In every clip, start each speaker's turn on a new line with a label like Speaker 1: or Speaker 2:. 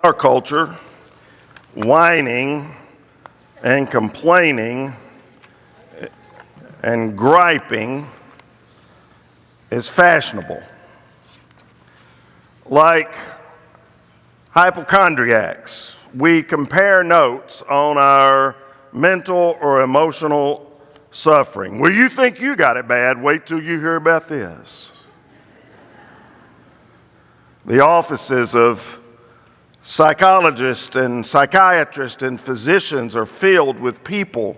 Speaker 1: Our culture, whining and complaining and griping is fashionable. Like hypochondriacs, we compare notes on our mental or emotional suffering. Well, you think you got it bad, wait till you hear about this. The offices of psychologists and psychiatrists and physicians are filled with people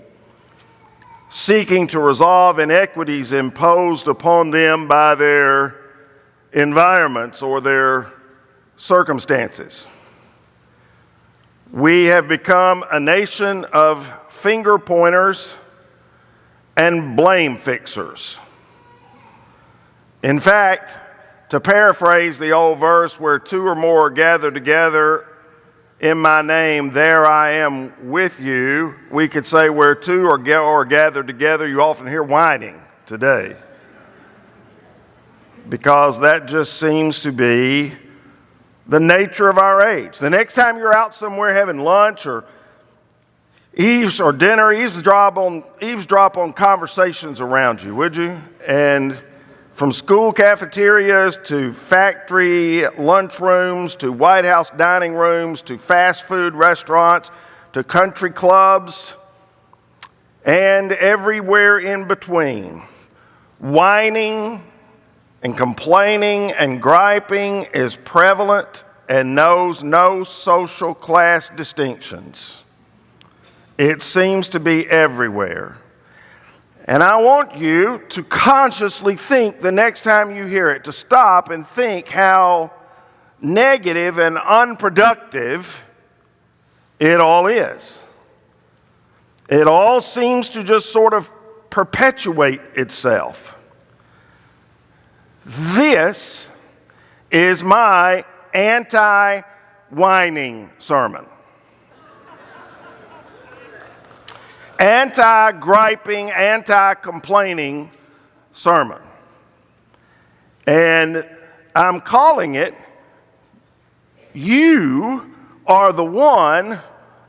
Speaker 1: seeking to resolve inequities imposed upon them by their environments or their circumstances. We have become a nation of finger pointers and blame fixers. In fact, to paraphrase the old verse, where two or more are gathered together in my name, there I am with you, we could say where two are gathered together, you often hear whining today. Because that just seems to be the nature of our age. The next time you're out somewhere having lunch or dinner, eavesdrop on conversations around you, would you? And from school cafeterias to factory lunchrooms to White House dining rooms to fast food restaurants to country clubs and everywhere in between, whining and complaining and griping is prevalent and knows no social class distinctions. It seems to be everywhere. And I want you to consciously think the next time you hear it, to stop and think how negative and unproductive it all is. It all seems to just sort of perpetuate itself. This is my anti-whining sermon. Anti-griping, anti-complaining sermon. And I'm calling it, You Are the One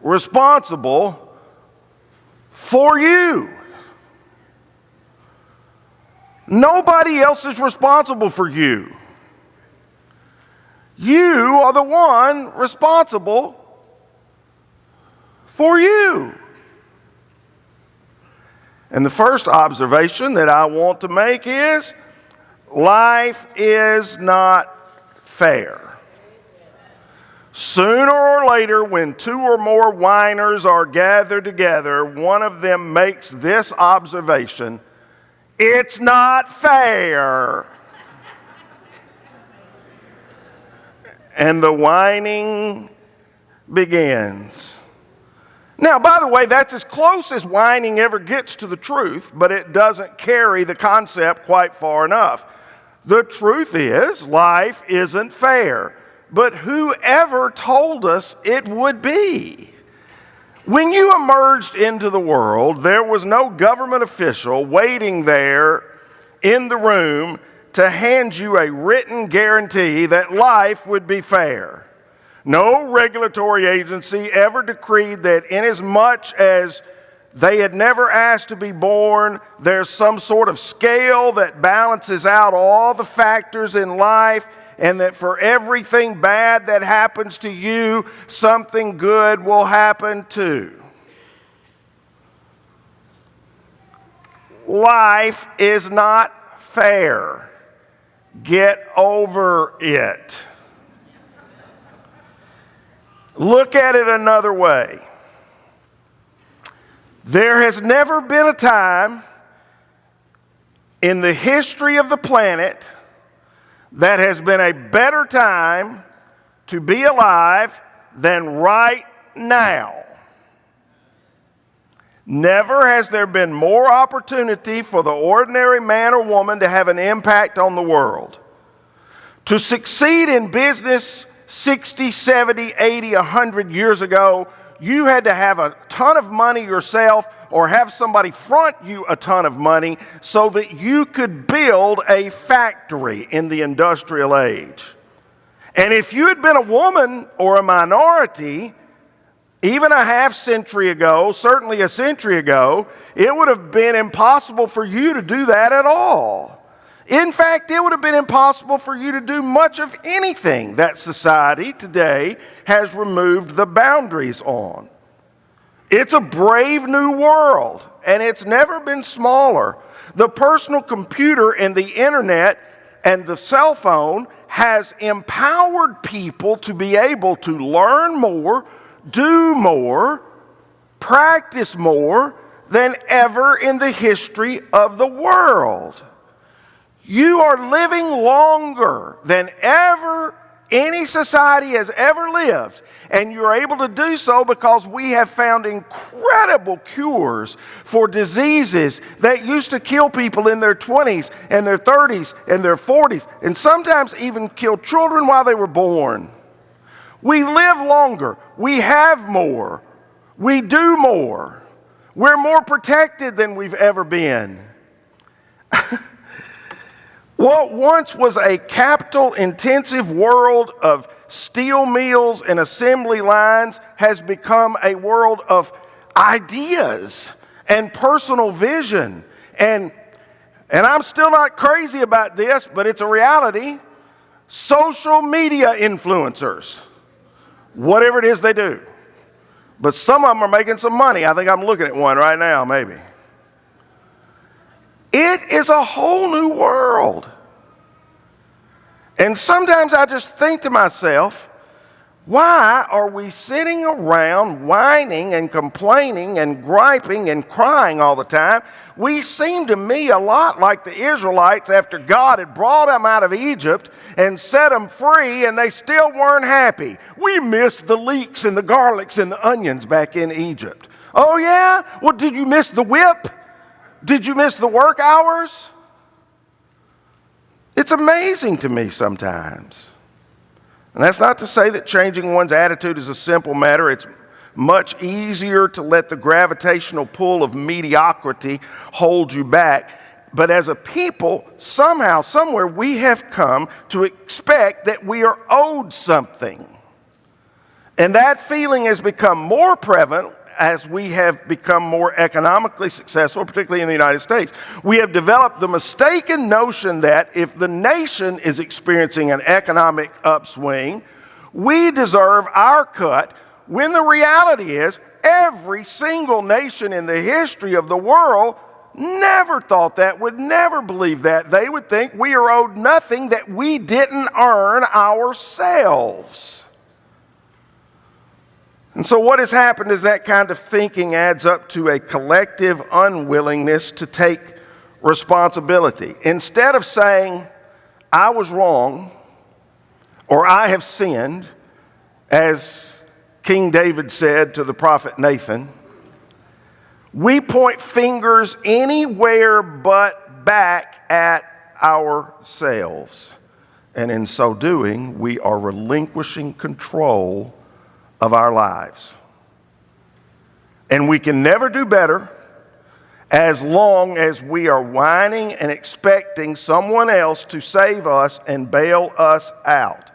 Speaker 1: Responsible for You. Nobody else is responsible for you. You are the one responsible for you. And the first observation that I want to make is, life is not fair. Sooner or later, when two or more whiners are gathered together, one of them makes this observation: it's not fair. And the whining begins. Now, by the way, that's as close as whining ever gets to the truth, but it doesn't carry the concept quite far enough. The truth is, life isn't fair, but whoever told us it would be? When you emerged into the world, there was no government official waiting there in the room to hand you a written guarantee that life would be fair. No regulatory agency ever decreed that inasmuch as they had never asked to be born, there's some sort of scale that balances out all the factors in life, and that for everything bad that happens to you, something good will happen too. Life is not fair. Get over it. Look at it another way. There has never been a time in the history of the planet that has been a better time to be alive than right now. Never has there been more opportunity for the ordinary man or woman to have an impact on the world. To succeed in business 60, 70, 80, 100 years ago, you had to have a ton of money yourself or have somebody front you a ton of money so that you could build a factory in the industrial age. And if you had been a woman or a minority, even a half century ago, certainly a century ago, it would have been impossible for you to do that at all. In fact, it would have been impossible for you to do much of anything that society today has removed the boundaries on. It's a brave new world, and it's never been smaller. The personal computer and the internet and the cell phone has empowered people to be able to learn more, do more, practice more than ever in the history of the world. You are living longer than ever any society has ever lived. And you're able to do so because we have found incredible cures for diseases that used to kill people in their 20s and their 30s and their 40s, and sometimes even kill children while they were born. We live longer. We have more. We do more. We're more protected than we've ever been. What once was a capital-intensive world of steel mills and assembly lines has become a world of ideas and personal vision. And I'm still not crazy about this, but it's a reality. Social media influencers, whatever it is they do. But some of them are making some money. I think I'm looking at one right now, maybe. It is a whole new world. And sometimes I just think to myself, why are we sitting around whining and complaining and griping and crying all the time? We seem to me a lot like the Israelites after God had brought them out of Egypt and set them free, and they still weren't happy. We missed the leeks and the garlics and the onions back in Egypt. Oh yeah? Well, did you miss the whip? Did you miss the work hours? It's amazing to me sometimes. And that's not to say that changing one's attitude is a simple matter. It's much easier to let the gravitational pull of mediocrity hold you back. But as a people, somehow, somewhere, we have come to expect that we are owed something. And that feeling has become more prevalent as we have become more economically successful, particularly in the United States. We have developed the mistaken notion that if the nation is experiencing an economic upswing, we deserve our cut, when the reality is every single nation in the history of the world never thought that, would never believe that. They would think we are owed nothing that we didn't earn ourselves. And so what has happened is that kind of thinking adds up to a collective unwillingness to take responsibility. Instead of saying, I was wrong, or I have sinned, as King David said to the prophet Nathan, we point fingers anywhere but back at ourselves. And in so doing, we are relinquishing control of our lives. And we can never do better as long as we are whining and expecting someone else to save us and bail us out.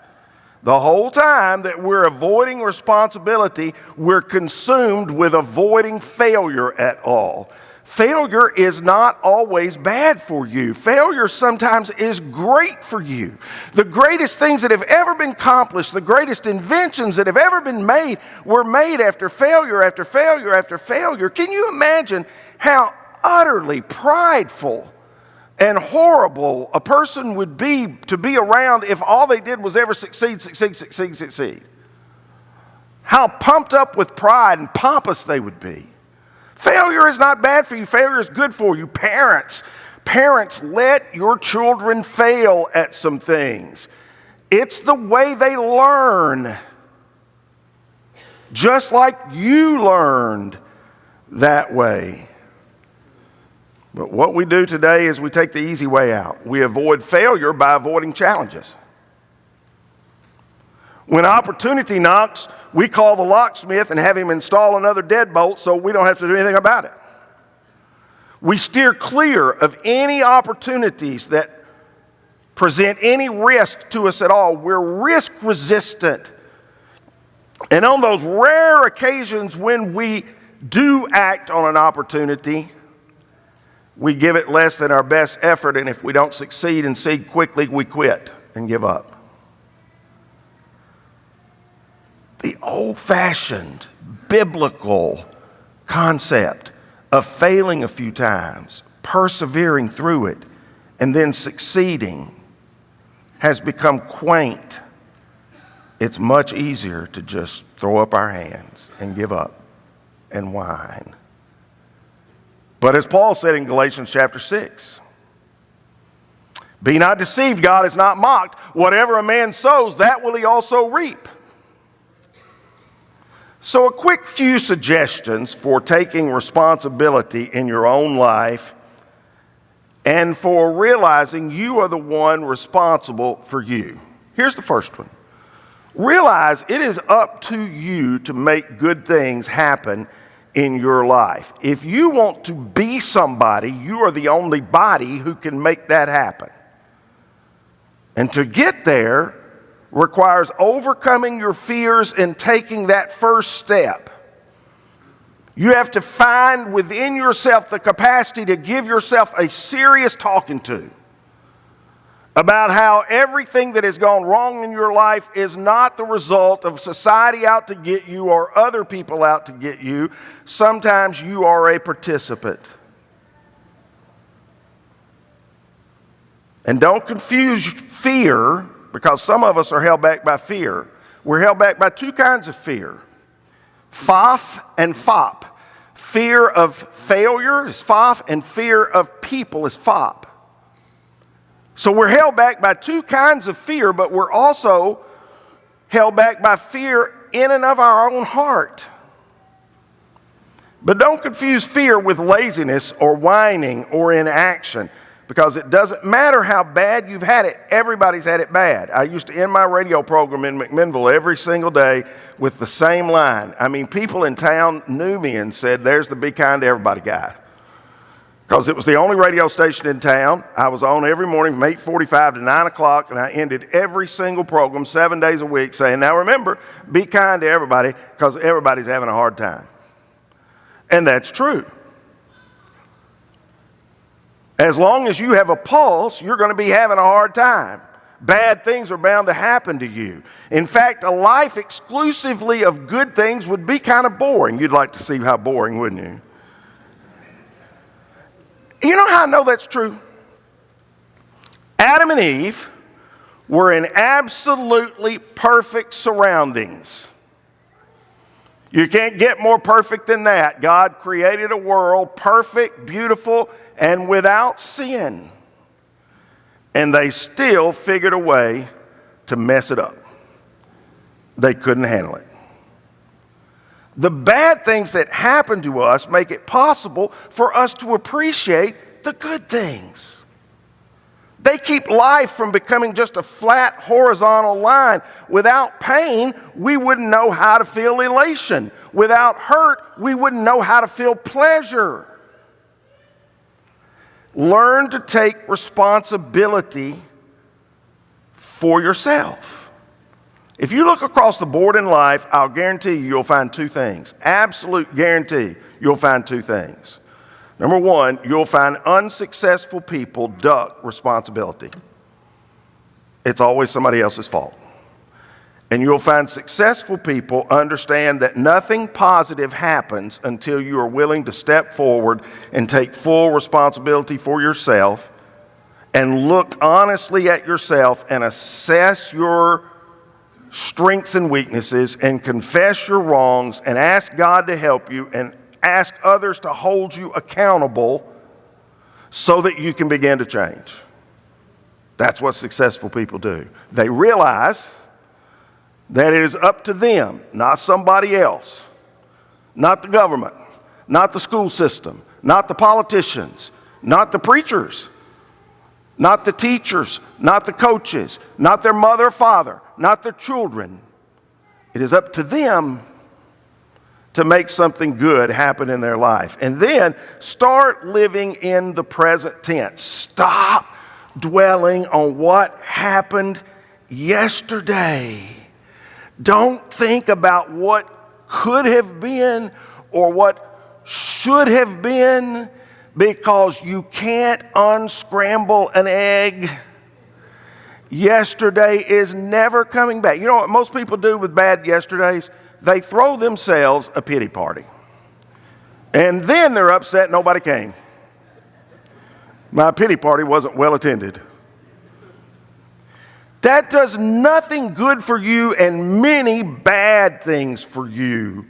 Speaker 1: The whole time that we're avoiding responsibility, we're consumed with avoiding failure at all. Failure is not always bad for you. Failure sometimes is great for you. The greatest things that have ever been accomplished, the greatest inventions that have ever been made, were made after failure after failure after failure. Can you imagine how utterly prideful and horrible a person would be to be around if all they did was ever succeed? How pumped up with pride and pompous they would be. Failure is not bad for you. Failure is good for you. Parents, let your children fail at some things. It's the way they learn. Just like you learned that way. But what we do today is we take the easy way out. We avoid failure by avoiding challenges. When opportunity knocks, we call the locksmith and have him install another deadbolt so we don't have to do anything about it. We steer clear of any opportunities that present any risk to us at all. We're risk resistant. And on those rare occasions when we do act on an opportunity, we give it less than our best effort, and if we don't succeed and see quickly, we quit and give up. The old-fashioned biblical concept of failing a few times, persevering through it, and then succeeding has become quaint. It's much easier to just throw up our hands and give up and whine. But as Paul said in Galatians chapter 6, be not deceived, God is not mocked. Whatever a man sows, that will he also reap. So a quick few suggestions for taking responsibility in your own life and for realizing you are the one responsible for you. Here's the first one. Realize it is up to you to make good things happen in your life. If you want to be somebody, you are the only body who can make that happen. And to get there requires overcoming your fears and taking that first step. You have to find within yourself the capacity to give yourself a serious talking to about how everything that has gone wrong in your life is not the result of society out to get you or other people out to get you. Sometimes you are a participant. And don't confuse fear, because some of us are held back by fear. We're held back by two kinds of fear. FOF and FOP. Fear of failure is FOF, and fear of people is FOP. So we're held back by two kinds of fear, but we're also held back by fear in and of our own heart. But don't confuse fear with laziness or whining or inaction, because it doesn't matter how bad you've had it. Everybody's had it bad. I used to end my radio program in McMinnville every single day with the same line. I mean, people in town knew me and said, there's the be kind to everybody guy. Because it was the only radio station in town. I was on every morning from 8:45 to 9 o'clock, and I ended every single program 7 days a week saying, now remember, be kind to everybody, because everybody's having a hard time. And that's true. As long as you have a pulse, you're going to be having a hard time. Bad things are bound to happen to you. In fact, a life exclusively of good things would be kind of boring. You'd like to see how boring, wouldn't you? You know how I know that's true? Adam and Eve were in absolutely perfect surroundings. You can't get more perfect than that. God created a world perfect, beautiful, and without sin. And they still figured a way to mess it up. They couldn't handle it. The bad things that happen to us make it possible for us to appreciate the good things. They keep life from becoming just a flat horizontal line. Without pain, we wouldn't know how to feel elation. Without hurt, we wouldn't know how to feel pleasure. Learn to take responsibility for yourself. If you look across the board in life, I'll guarantee you'll find two things. Absolute guarantee you'll find two things. Number one, you'll find unsuccessful people duck responsibility. It's always somebody else's fault. And you'll find successful people understand that nothing positive happens until you are willing to step forward and take full responsibility for yourself and look honestly at yourself and assess your strengths and weaknesses and confess your wrongs and ask God to help you and ask others to hold you accountable so that you can begin to change. That's what successful people do. They realize that it is up to them, not somebody else, not the government, not the school system, not the politicians, not the preachers, not the teachers, not the coaches, not their mother or father, not their children. It is up to them to make something good happen in their life. And then start living in the present tense. Stop dwelling on what happened yesterday. Don't think about what could have been or what should have been, because you can't unscramble an egg. Yesterday is never coming back. You know what most people do with bad yesterdays? They throw themselves a pity party. And then they're upset nobody came. My pity party wasn't well attended. That does nothing good for you and many bad things for you.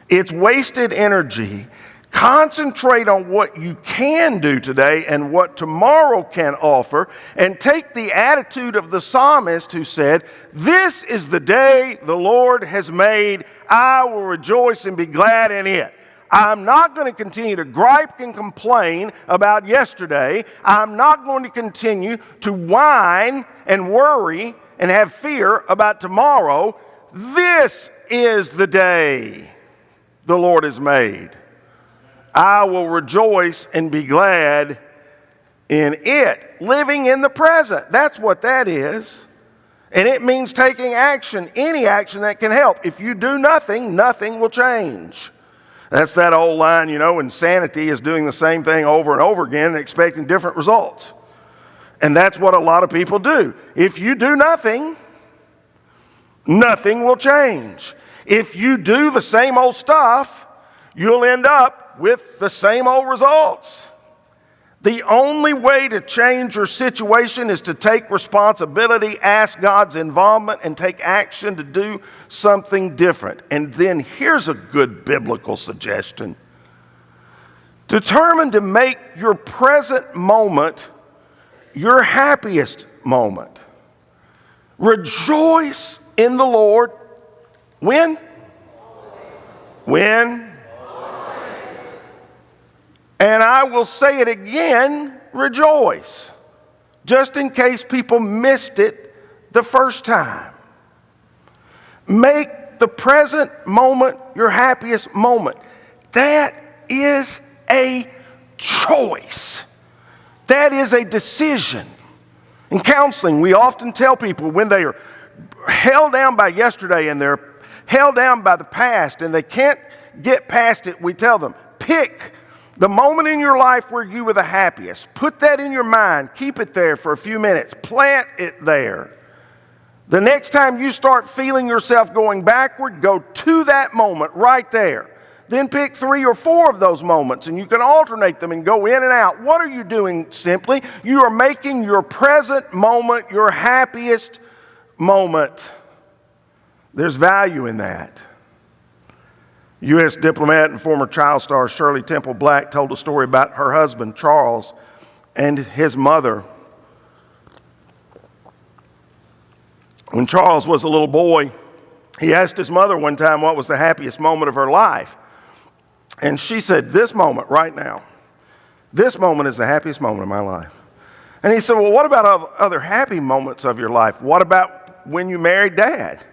Speaker 1: It's wasted energy. Concentrate on what you can do today and what tomorrow can offer, and take the attitude of the psalmist who said, "This is the day the Lord has made. I will rejoice and be glad in it." I'm not going to continue to gripe and complain about yesterday. I'm not going to continue to whine and worry and have fear about tomorrow. This is the day the Lord has made. I will rejoice and be glad in it. Living in the present. That's what that is. And it means taking action, any action that can help. If you do nothing, nothing will change. That's that old line, insanity is doing the same thing over and over again and expecting different results. And that's what a lot of people do. If you do nothing, nothing will change. If you do the same old stuff, you'll end up with the same old results. The only way to change your situation is to take responsibility, ask God's involvement, and take action to do something different. And then here's a good biblical suggestion. Determine to make your present moment your happiest moment. Rejoice in the Lord. When? When? And I will say it again, rejoice. Just in case people missed it the first time. Make the present moment your happiest moment. That is a choice. That is a decision. In counseling, we often tell people when they are held down by yesterday and they're held down by the past and they can't get past it, we tell them, pick the moment in your life where you were the happiest. Put that in your mind. Keep it there for a few minutes. Plant it there. The next time you start feeling yourself going backward, go to that moment right there. Then pick 3 or 4 of those moments, and you can alternate them and go in and out. What are you doing simply? You are making your present moment your happiest moment. There's value in that. U.S. diplomat and former child star Shirley Temple Black told a story about her husband, Charles, and his mother. When Charles was a little boy, he asked his mother one time what was the happiest moment of her life. And she said, "This moment right now. This moment is the happiest moment of my life." And he said, "Well, what about other happy moments of your life? What about when you married Dad?"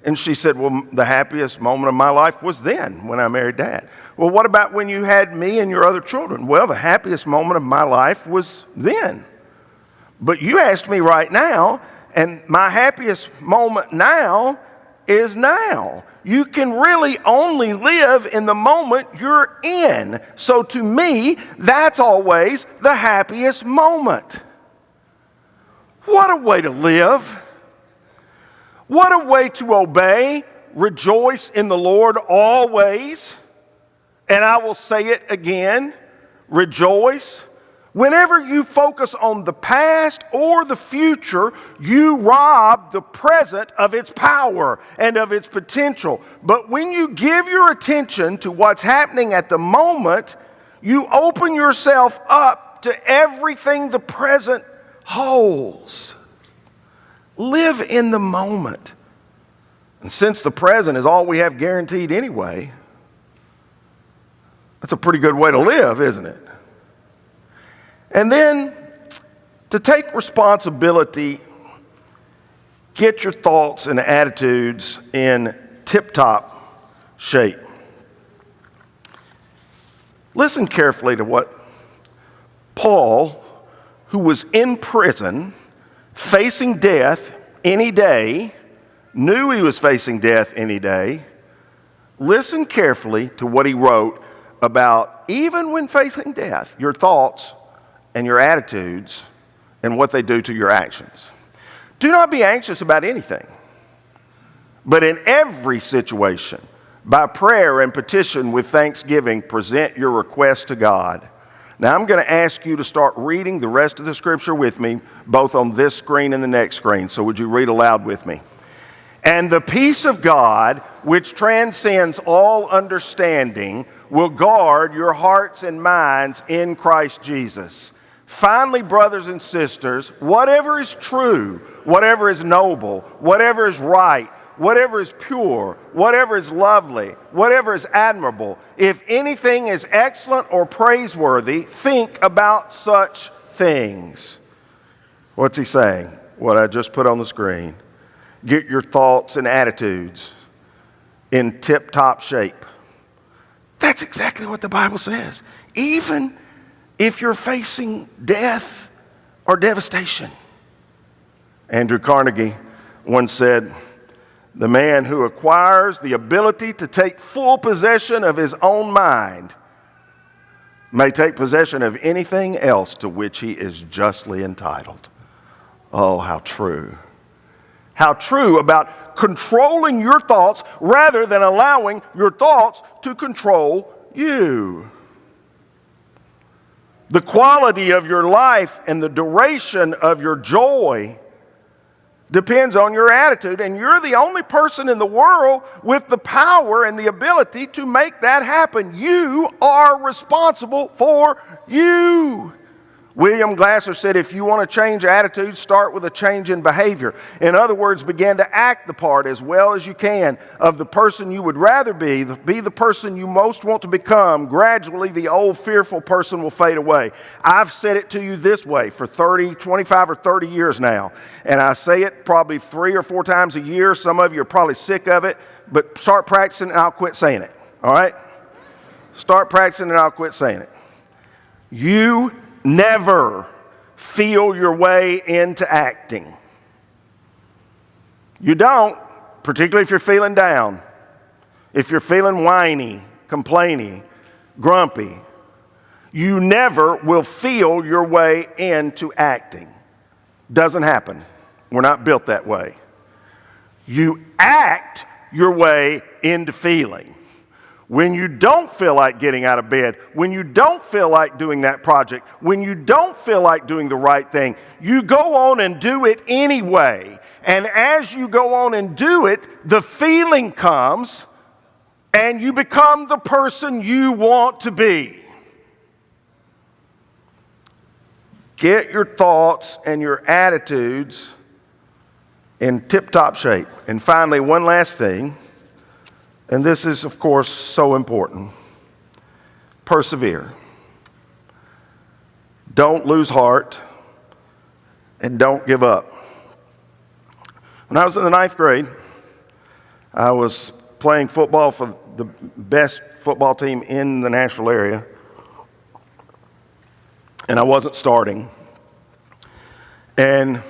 Speaker 1: And she said, "Well, the happiest moment of my life was then, when I married Dad." "Well, what about when you had me and your other children?" "Well, the happiest moment of my life was then. But you asked me right now, and my happiest moment now is now." You can really only live in the moment you're in. So to me, that's always the happiest moment. What a way to live. What a way to obey. Rejoice in the Lord always. And I will say it again, rejoice. Whenever you focus on the past or the future, you rob the present of its power and of its potential. But when you give your attention to what's happening at the moment, you open yourself up to everything the present holds. Live in the moment. And since the present is all we have guaranteed anyway, that's a pretty good way to live, isn't it? And then, to take responsibility, get your thoughts and attitudes in tip-top shape. Listen carefully to what Paul, who was in prison, facing death any day, knew he was facing death any day, listen carefully to what he wrote about even when facing death, your thoughts and your attitudes and what they do to your actions. Do not be anxious about anything, but in every situation, by prayer and petition with thanksgiving, present your request to God. Now I'm going to ask you to start reading the rest of the scripture with me, both on this screen and the next screen. So would you read aloud with me? And the peace of God, which transcends all understanding, will guard your hearts and minds in Christ Jesus. Finally, brothers and sisters, whatever is true, whatever is noble, whatever is right, whatever is pure, whatever is lovely, whatever is admirable, if anything is excellent or praiseworthy, think about such things. What's he saying? What I just put on the screen. Get your thoughts and attitudes in tip-top shape. That's exactly what the Bible says. Even if you're facing death or devastation. Andrew Carnegie once said, "The man who acquires the ability to take full possession of his own mind may take possession of anything else to which he is justly entitled." Oh, how true. How true about controlling your thoughts rather than allowing your thoughts to control you. The quality of your life and the duration of your joy depends on your attitude, and you're the only person in the world with the power and the ability to make that happen. You are responsible for you. William Glasser said, if you want to change attitudes, start with a change in behavior. In other words, begin to act the part as well as you can of the person you would rather be the person you most want to become. Gradually, the old fearful person will fade away. I've said it to you this way for 25 or 30 years now, and I say it probably 3 or 4 times a year. Some of you are probably sick of it, but start practicing and I'll quit saying it, all right? Start practicing and I'll quit saying it. You never feel your way into acting. You don't, particularly if you're feeling down, if you're feeling whiny, complaining, grumpy. You never will feel your way into acting. Doesn't happen. We're not built that way. You act your way into feeling. When you don't feel like getting out of bed, when you don't feel like doing that project, when you don't feel like doing the right thing, you go on and do it anyway. And as you go on and do it, the feeling comes and you become the person you want to be. Get your thoughts and your attitudes in tip-top shape. And finally, one last thing. And this is, of course, so important. Persevere. Don't lose heart and don't give up. When I was in the 9th grade, I was playing football for the best football team in the Nashville area, and I wasn't starting. And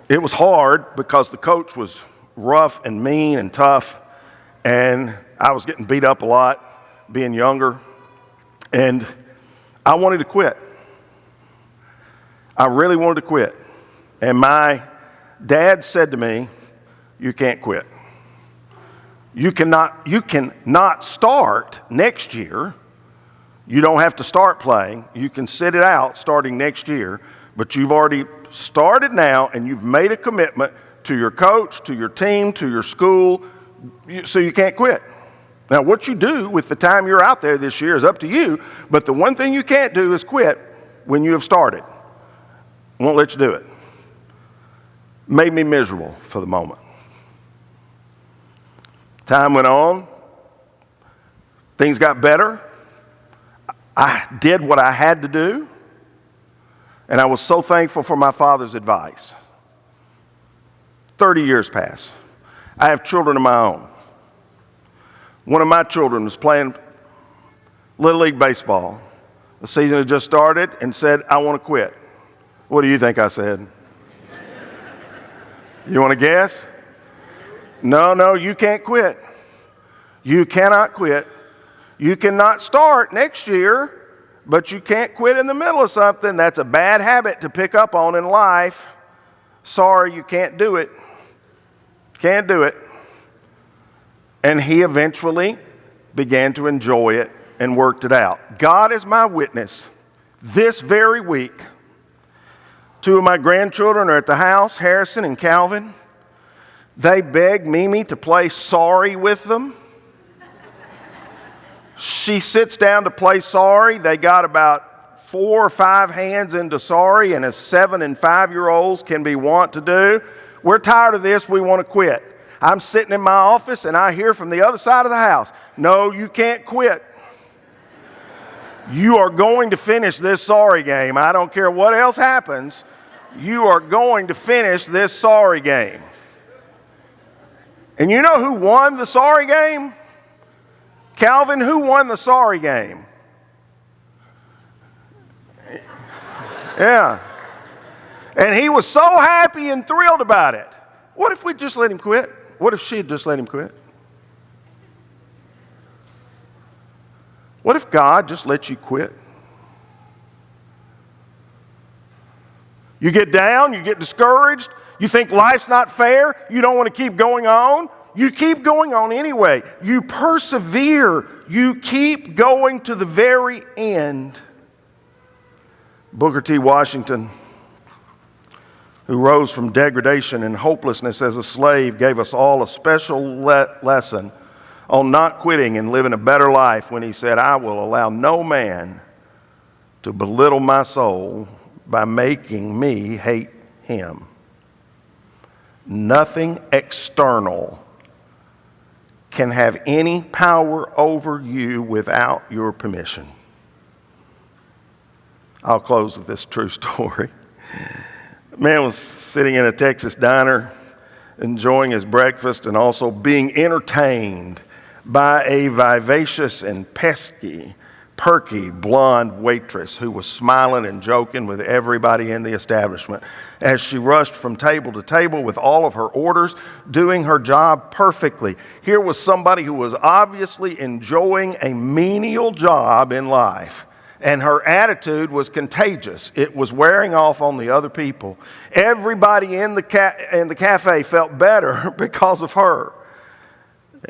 Speaker 1: it was hard because the coach was rough and mean and tough, and I was getting beat up a lot being younger, and I wanted to quit. I really wanted to quit. And my dad said to me, "You can't quit. You cannot start next year. You don't have to start playing. You can sit it out starting next year, but you've already started now and you've made a commitment to your coach, to your team, to your school, so you can't quit. Now, what you do with the time you're out there this year is up to you, but the one thing you can't do is quit when you have started. Won't let you do it." Made me miserable for the moment. Time went on. Things got better. I did what I had to do, and I was so thankful for my father's advice. 30 years passed. I have children of my own. One of my children was playing Little League baseball, The season had just started and said, I want to quit. What do you think I said? You want to guess? No, you can't quit. You cannot quit. You cannot start next year, but you can't quit in the middle of something. That's a bad habit to pick up on in life. Sorry, you can't do it. Can't do it. And he eventually began to enjoy it and worked it out. God is my witness. This very week, 2 of my grandchildren are at the house, Harrison and Calvin. They begged Mimi to play sorry with them. She sits down to play sorry. They got about 4 or 5 hands into sorry, and as 7 and 5-year-olds can be wont to do. We're tired of this. We want to quit. I'm sitting in my office, and I hear from the other side of the house, no, you can't quit. You are going to finish this sorry game. I don't care what else happens. You are going to finish this sorry game. And you know who won the sorry game? Calvin, who won the sorry game? Yeah. And he was so happy and thrilled about it. What if we just let him quit? What if she had just let him quit? What if God just let you quit? You get down, you get discouraged, you think life's not fair, you don't want to keep going on. You keep going on anyway. You persevere. You keep going to the very end. Booker T. Washington, who rose from degradation and hopelessness as a slave, gave us all a special lesson on not quitting and living a better life when he said, I will allow no man to belittle my soul by making me hate him. Nothing external can have any power over you without your permission. I'll close with this true story. A man was sitting in a Texas diner, enjoying his breakfast and also being entertained by a vivacious and pesky, perky, blonde waitress who was smiling and joking with everybody in the establishment as she rushed from table to table with all of her orders, doing her job perfectly. Here was somebody who was obviously enjoying a menial job in life, and her attitude was contagious. It was wearing off on the other people. Everybody in the cafe felt better because of her.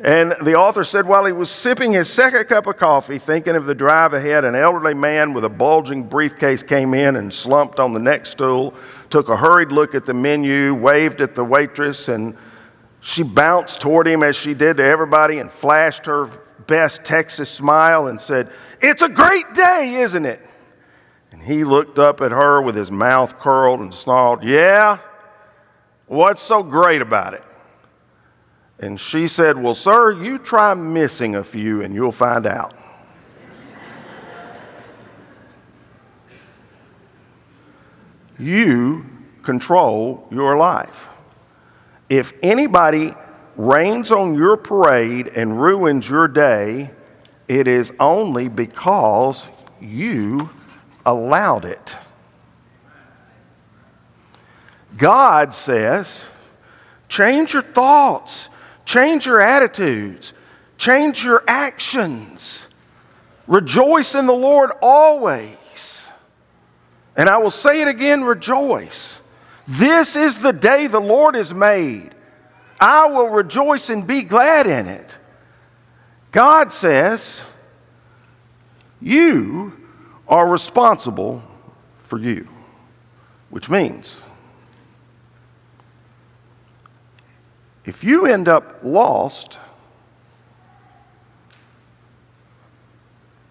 Speaker 1: And the author said while he was sipping his second cup of coffee, thinking of the drive ahead, an elderly man with a bulging briefcase came in and slumped on the next stool, took a hurried look at the menu, waved at the waitress, and she bounced toward him as she did to everybody and flashed her best Texas smile and said, "It's a great day, isn't it?" And he looked up at her with his mouth curled and snarled, "Yeah? What's so great about it?" And she said, "Well, sir, you try missing a few and you'll find out." You control your life. If anybody rains on your parade and ruins your day, it is only because you allowed it. God says, change your thoughts. Change your attitudes. Change your actions. Rejoice in the Lord always. And I will say it again, rejoice. This is the day the Lord has made. I will rejoice and be glad in it. God says, you are responsible for you, which means if you end up lost,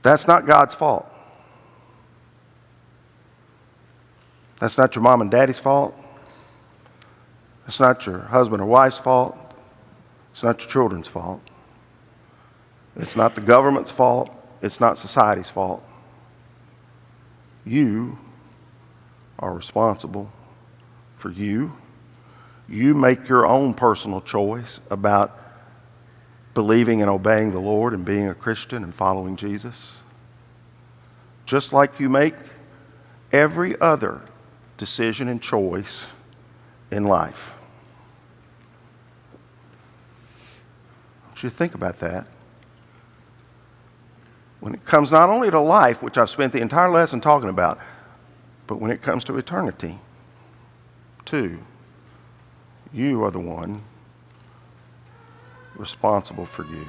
Speaker 1: that's not God's fault. That's not your mom and daddy's fault. It's not your husband or wife's fault. It's not your children's fault. It's not the government's fault. It's not society's fault. You are responsible for you. You make your own personal choice about believing and obeying the Lord and being a Christian and following Jesus. just like you make every other decision and choice in life. I want you to think about that. When it comes not only to life, which I've spent the entire lesson talking about, but when it comes to eternity, too, you are the one responsible for you.